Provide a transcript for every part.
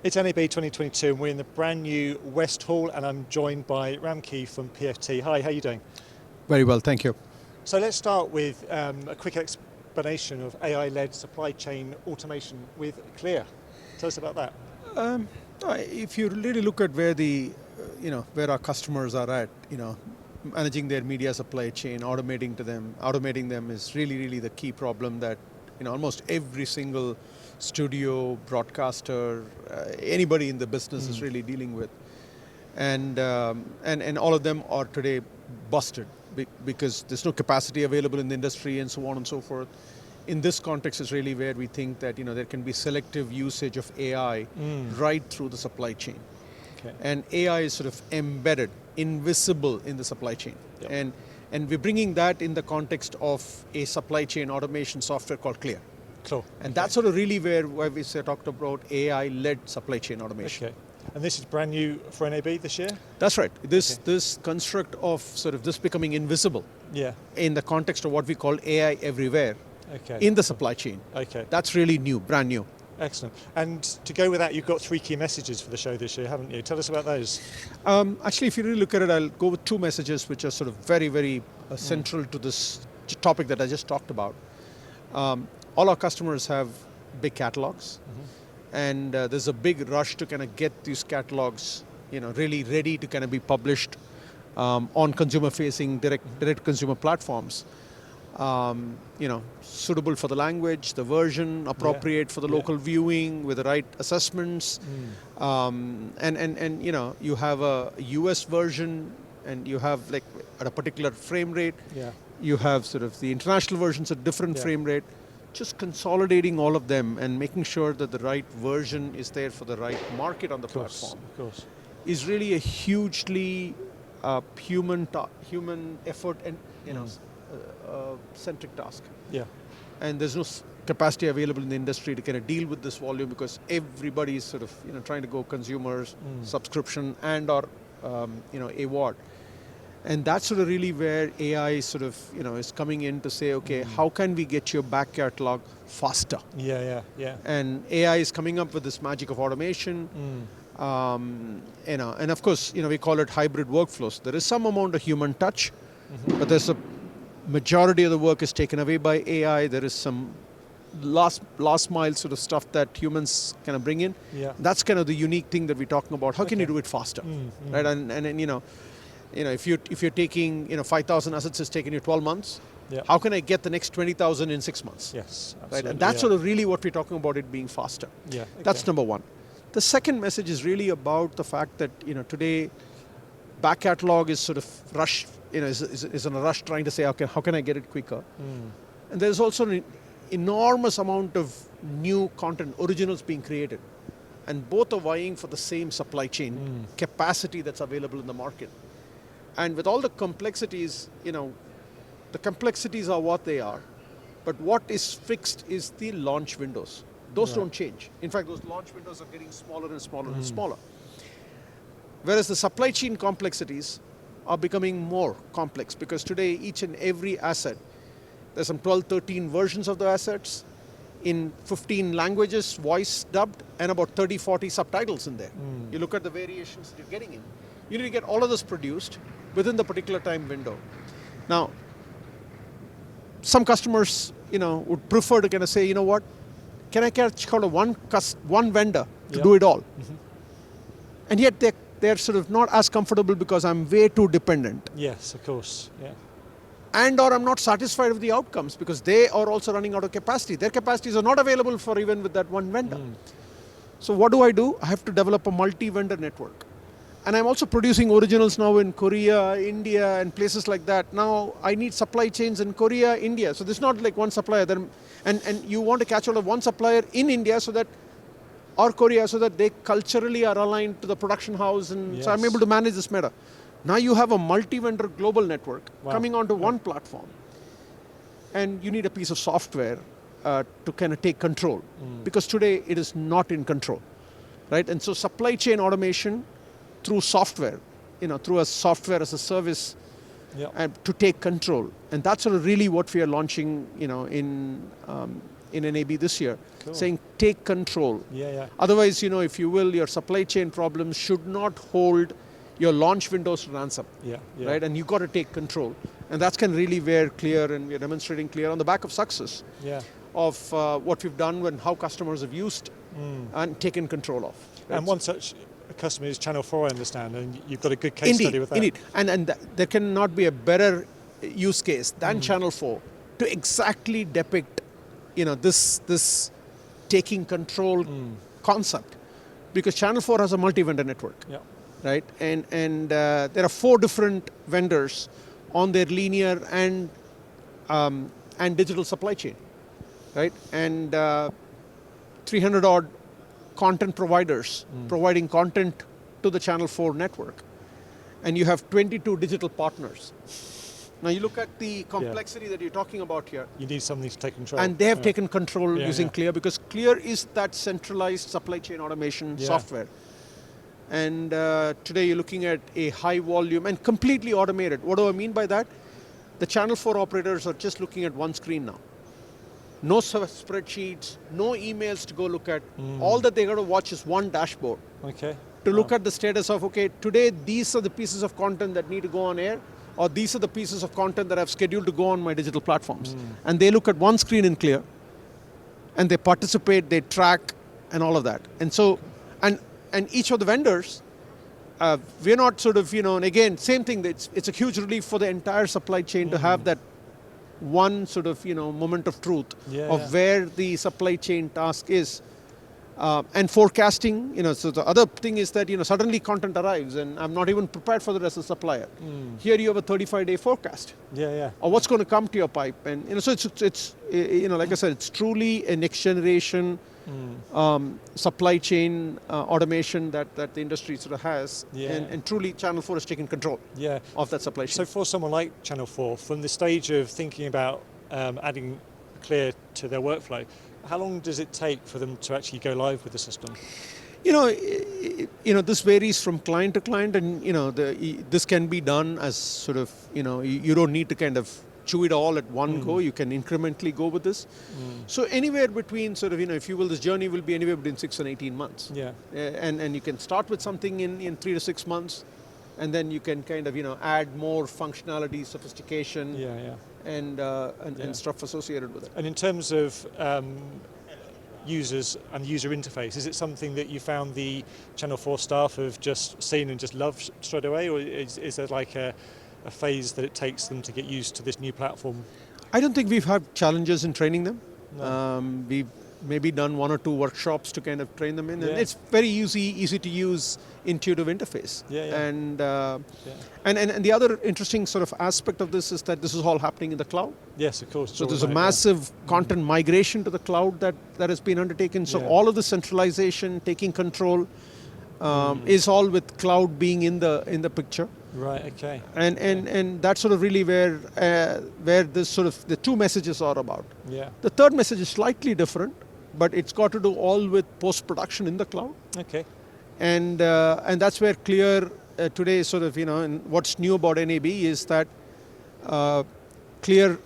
It's NAB 2022 and we're in the brand new West Hall and I'm joined by Ramki from PFT. Hi, how are you doing? Very well, thank you. So let's start with a quick explanation of AI-led supply chain automation with Clear. Tell us about that. If you really look at where where our customers are at, managing their media supply chain, automating them is really the key problem that almost every single studio, broadcaster, anybody in the business is really dealing with, and all of them are today busted because there's no capacity available in the industry and so on and so forth. In this context is really where we think that there can be selective usage of AI right through the supply chain. Okay. And AI is sort of embedded, invisible in the supply chain. Yep. And we're bringing that in the context of a supply chain automation software called Clear. Cool. And that's sort of really where we talked about AI-led supply chain automation. Okay. And this is brand new for NAB this year? That's right. This construct of sort of this becoming invisible in the context of what we call AI everywhere in the supply chain. Okay. That's really new, brand new. Excellent. And to go with that, you've got 3 key messages for the show this year, haven't you? Tell us about those. Actually, if you really look at it, I'll go with 2 messages which are sort of very central to this topic that I just talked about. All our customers have big catalogs, and there's a big rush to kind of get these catalogs, really ready to kind of be published on consumer-facing direct consumer platforms. Suitable for the language, the version, appropriate for the local viewing with the right assessments, and you have a US version, and you have like at a particular frame rate. You have sort of the international versions at different frame rate. Just consolidating all of them and making sure that the right version is there for the right market on the platform. Of course. Is really a hugely human effort and centric task. Yeah. And there's no capacity available in the industry to kind of deal with this volume because everybody is sort of trying to go consumers, subscription and or AWOD. And that's sort of really where AI sort of is coming in to say, okay, how can we get your back catalog faster? Yeah. And AI is coming up with this magic of automation. And of course, we call it hybrid workflows. There is some amount of human touch, but there's a majority of the work is taken away by AI. There is some last mile sort of stuff that humans kind of bring in. Yeah. That's kind of the unique thing that we're talking about. How can you do it faster, right? And if you're taking 5,000 assets, it's taking you 12 months. Yeah. How can I get the next 20,000 in 6 months? Yes, absolutely. Right? And that's sort of really what we're talking about, it being faster. Yeah. Okay. That's number one. The second message is really about the fact that today back catalog is sort of rush, is in a rush trying to say, okay, how can I get it quicker? And there's also an enormous amount of new content, originals being created. And both are vying for the same supply chain capacity that's available in the market. And with all the complexities, the complexities are what they are. But what is fixed is the launch windows. Those don't change. In fact, those launch windows are getting smaller and smaller and smaller. Whereas the supply chain complexities are becoming more complex because today each and every asset, there's some 12, 13 versions of the assets in 15 languages, voice dubbed, and about 30, 40 subtitles in there. You look at the variations that you're getting in. You need to get all of this produced within the particular time window. Now, some customers, would prefer to kind of say, what, can I call one vendor to do it all? And yet they're sort of not as comfortable because I'm way too dependent. Yes, of course. Yeah. And or I'm not satisfied with the outcomes because they are also running out of capacity. Their capacities are not available for even with that one vendor. So what do? I have to develop a multi-vendor network. And I'm also producing originals now in Korea, India, and places like that. Now I need supply chains in Korea, India. So there's not like one supplier. And you want to catch hold of one supplier in India or Korea so that they culturally are aligned to the production house. And so I'm able to manage this matter. Now you have a multi-vendor global network coming onto one platform. And you need a piece of software to kind of take control. Because today it is not in control. Right? And so supply chain automation through software, through a software as a service and to take control. And that's sort of really what we are launching, in in NAB this year, Cool. saying take control. Yeah. Otherwise, if you will, your supply chain problems should not hold your launch windows to ransom. Yeah. Right? And you got to take control. And that's kind of really where Clear, and we're demonstrating Clear on the back of success Yeah. of what we've done and how customers have used and taken control of. Right? And one such customer is Channel 4, I understand, and you've got a good case study with that. Indeed. And there cannot be a better use case than Channel 4 to exactly depict, this taking control concept, because Channel 4 has a multi-vendor network. Yeah. Right? And there are 4 different vendors on their linear and digital supply chain, right? And 300 odd content providers providing content to the Channel 4 network. And you have 22 digital partners. Now you look at the complexity that you're talking about here. You need something to take control. And they have taken control Yeah, using yeah. Clear, because Clear is that centralized supply chain automation software. And today you're looking at a high volume and completely automated. What do I mean by that? The Channel 4 operators are just looking at one screen now. No spreadsheets, no emails to go look at. All that they got to watch is one dashboard Okay. to look at the status of, okay, today these are the pieces of content that need to go on air, or these are the pieces of content that I've scheduled to go on my digital platforms. And they look at one screen in Clear, and they participate, they track, and all of that. And so, and each of the vendors, we're not sort of, and again, same thing, it's a huge relief for the entire supply chain to have that one sort of, moment of truth of where the supply chain task is. And forecasting, so the other thing is that, suddenly content arrives and I'm not even prepared for it as a supplier. Here you have a 35-day forecast. Or what's going to come to your pipe. And, so it's like I said, it's truly a next generation supply chain automation that the industry sort of has. And truly Channel 4 has taken control of that supply chain. So for someone like Channel 4, from the stage of thinking about adding Clear to their workflow, how long does it take for them to actually go live with the system? This varies from client to client, and this can be done as sort of you don't need to kind of chew it all at one go. You can incrementally go with this. So anywhere between sort of if you will, this journey will be anywhere between 6 and 18 months. And you can start with something in 3 to 6 months, and then you can kind of add more functionality, sophistication. And stuff associated with it. And in terms of users and user interface, is it something that you found the Channel 4 staff have just seen and just loved straight away, or is there like a phase that it takes them to get used to this new platform? I don't think we've had challenges in training them. No. We've maybe done 1 or 2 workshops to kind of train them in, and it's very easy to use, intuitive interface. And the other interesting sort of aspect of this is that this is all happening in the cloud. Yes, of course. So there's a massive content migration to the cloud that has been undertaken. So all of the centralization, taking control, is all with cloud being in the picture. Right. Okay. And that's sort of really where this sort of the 2 messages are about. The third message is slightly different, but it's got to do all with post-production in the cloud. Okay. And that's where Clear today sort of, and what's new about NAB is that Clear,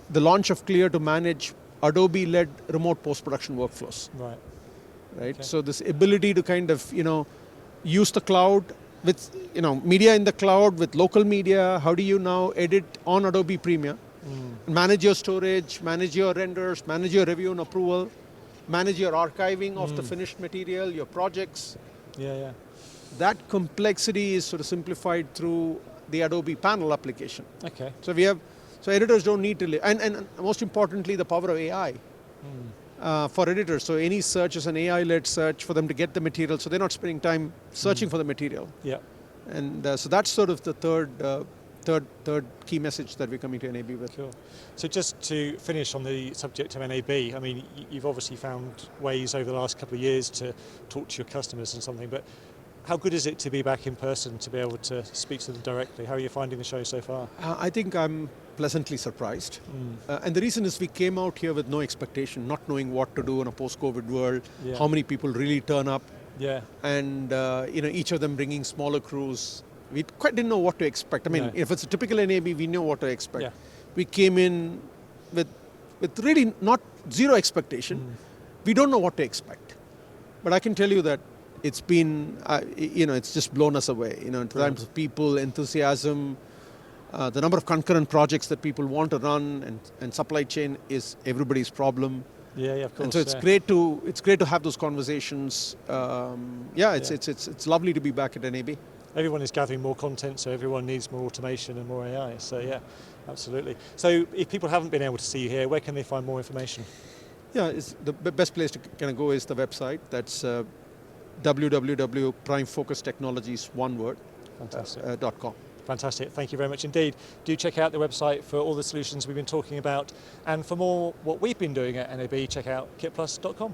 the launch of Clear to manage Adobe-led remote post-production workflows. Right. Okay. So this ability to kind of, use the cloud with, media in the cloud with local media. How do you now edit on Adobe Premiere? Manage your storage, manage your renders, manage your review and approval, manage your archiving of the finished material, your projects. That complexity is sort of simplified through the Adobe panel application. Okay. So editors don't need to and most importantly, the power of AI for editors. So any search is an AI-led search for them to get the material, so they're not spending time searching for the material. And so that's sort of the third key message that we're coming to NAB with. Cool. So just to finish on the subject of NAB, I mean, you've obviously found ways over the last couple of years to talk to your customers and something, but how good is it to be back in person, to be able to speak to them directly? How are you finding the show so far? I think I'm pleasantly surprised. And the reason is we came out here with no expectation, not knowing what to do in a post-COVID world, how many people really turn up, and each of them bringing smaller crews. We quite didn't know what to expect. I mean, if it's a typical NAB, we know what to expect. We came in with with really not zero expectation. We don't know what to expect. But I can tell you that it's been, it's just blown us away, in terms of people, enthusiasm, the number of concurrent projects that people want to run, and supply chain is everybody's problem. Yeah, of course. And so it's great to have those conversations. It's lovely to be back at NAB. Everyone is gathering more content, so everyone needs more automation and more AI. So yeah, absolutely. So if people haven't been able to see you here, where can they find more information? Yeah, the best place to kind of go is the website. That's www.primefocustechnologies.com. Fantastic. Thank you very much indeed. Do check out the website for all the solutions we've been talking about, and for more what we've been doing at NAB, check out kitplus.com.